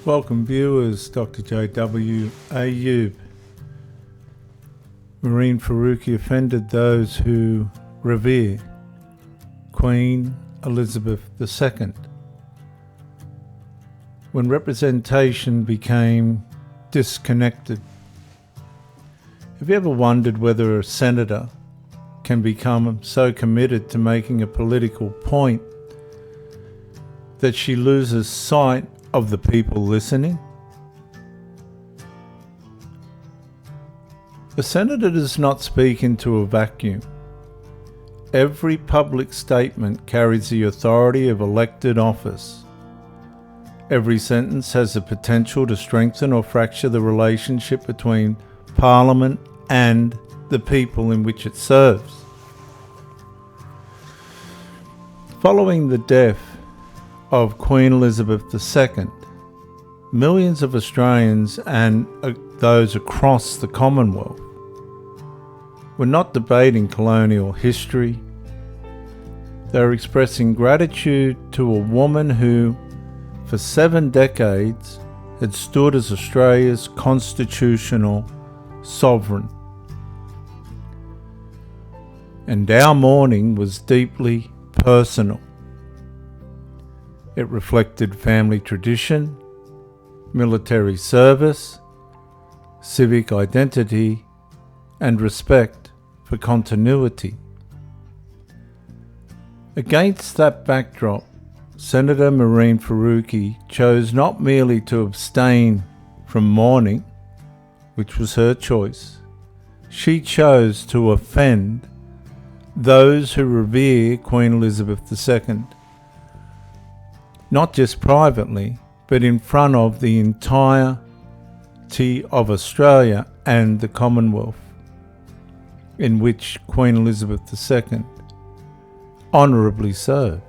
Welcome viewers, Dr. J.W. Ayub. Mahreen Faruqi offended those who revere Queen Elizabeth II. When representation became disconnected. Have you ever wondered whether a senator can become so committed to making a political point that she loses sight of the people listening? A senator does not speak into a vacuum. Every public statement carries the authority of elected office. Every sentence has the potential to strengthen or fracture the relationship between Parliament and the people in which it serves. Following the death of Queen Elizabeth II, millions of Australians and those across the Commonwealth were not debating colonial history. They were expressing gratitude to a woman who, for 7 decades, had stood as Australia's constitutional sovereign. And our mourning was deeply personal. It reflected family tradition, military service, civic identity, and respect for continuity. Against that backdrop, Senator Mehreen Faruqi chose not merely to abstain from mourning, which was her choice. She chose to offend those who revere Queen Elizabeth II, not just privately, but in front of the entirety of Australia and the Commonwealth, in which Queen Elizabeth II honourably served.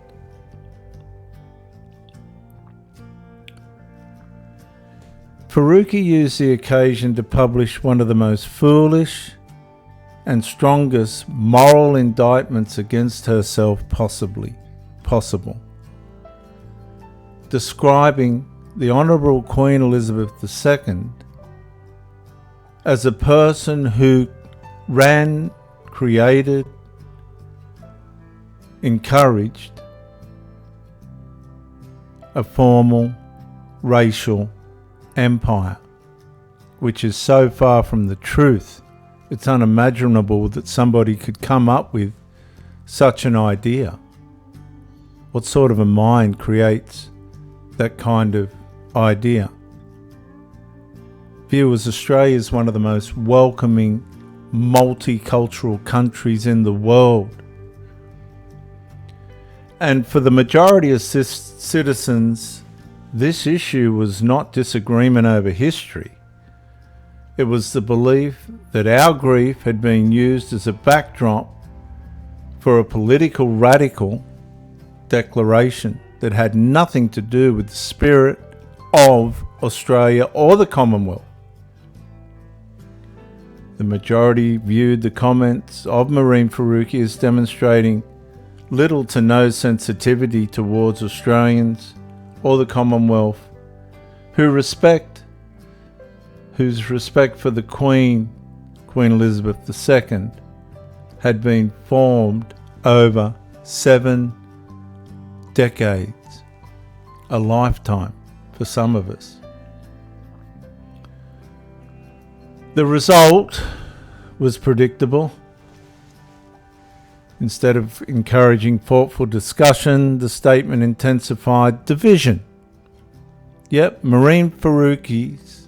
Faruqi used the occasion to publish one of the most foolish and strongest moral indictments against herself possible, describing the Honourable Queen Elizabeth II as a person who ran, created, encouraged a formal racial empire, which is so far from the truth. It's unimaginable that somebody could come up with such an idea. What sort of a mind creates that kind of idea? Viewers, Australia is one of the most welcoming, multicultural countries in the world. And for the majority of citizens, this issue was not disagreement over history. It was the belief that our grief had been used as a backdrop for a political radical declaration that had nothing to do with the spirit of Australia or the Commonwealth. The majority viewed the comments of Mahreen Faruqi as demonstrating little to no sensitivity towards Australians or the Commonwealth, whose respect for the Queen Elizabeth II, had been formed over 7 decades, a lifetime for some of us. The result was predictable. Instead of encouraging thoughtful discussion, the statement intensified division. Yep, Mahreen Faruqi's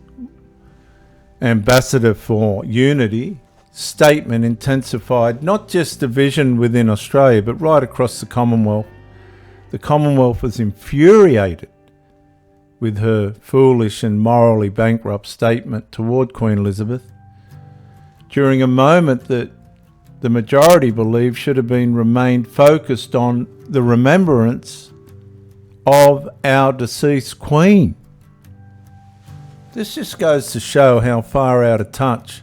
ambassador for unity statement intensified not just division within Australia, but right across the Commonwealth. The Commonwealth was infuriated with her foolish and morally bankrupt statement toward Queen Elizabeth during a moment that the majority believe should have remained focused on the remembrance of our deceased Queen. This just goes to show how far out of touch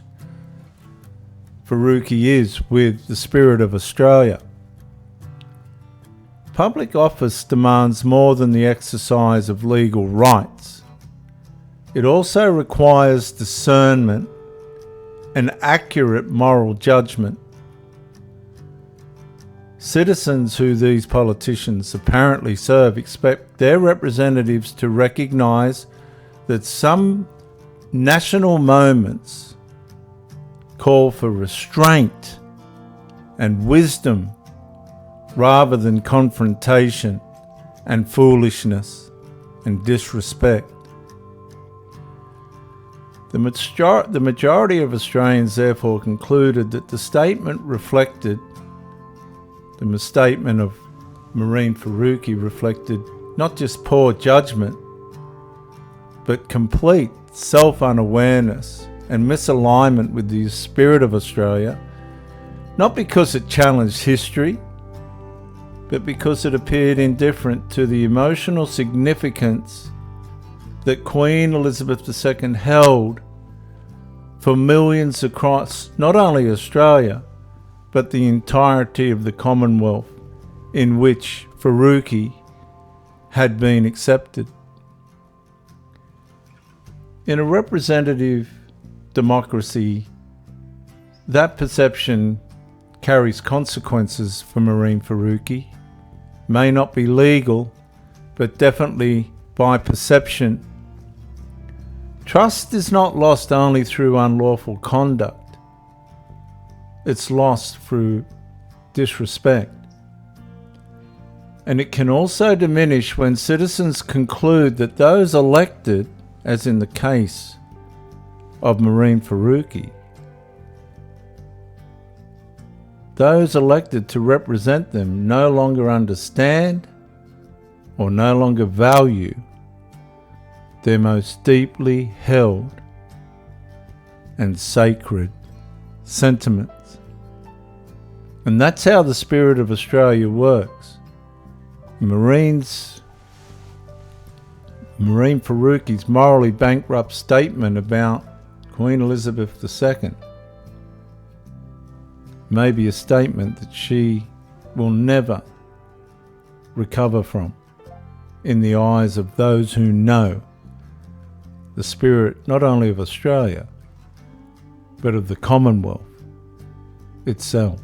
Faruqi is with the spirit of Australia. Public office demands more than the exercise of legal rights. It also requires discernment and accurate moral judgment. Citizens who these politicians apparently serve expect their representatives to recognise that some national moments call for restraint and wisdom rather than confrontation and foolishness and disrespect. The majority of Australians therefore concluded that the statement of Mahreen Faruqi reflected not just poor judgment, but complete self-unawareness and misalignment with the spirit of Australia, not because it challenged history, but because it appeared indifferent to the emotional significance that Queen Elizabeth II held for millions across not only Australia, but the entirety of the Commonwealth in which Faruqi had been accepted. In a representative democracy, that perception carries consequences for Mehreen Faruqi. May not be legal, but definitely by perception. Trust is not lost only through unlawful conduct. It's lost through disrespect. And it can also diminish when citizens conclude that those elected, as in the case of Mehreen Faruqi, those elected to represent them no longer understand or no longer value their most deeply held and sacred sentiments. And that's how the spirit of Australia works. Mehreen Faruqi's morally bankrupt statement about Queen Elizabeth II may be a statement that she will never recover from in the eyes of those who know the spirit not only of Australia, but of the Commonwealth itself.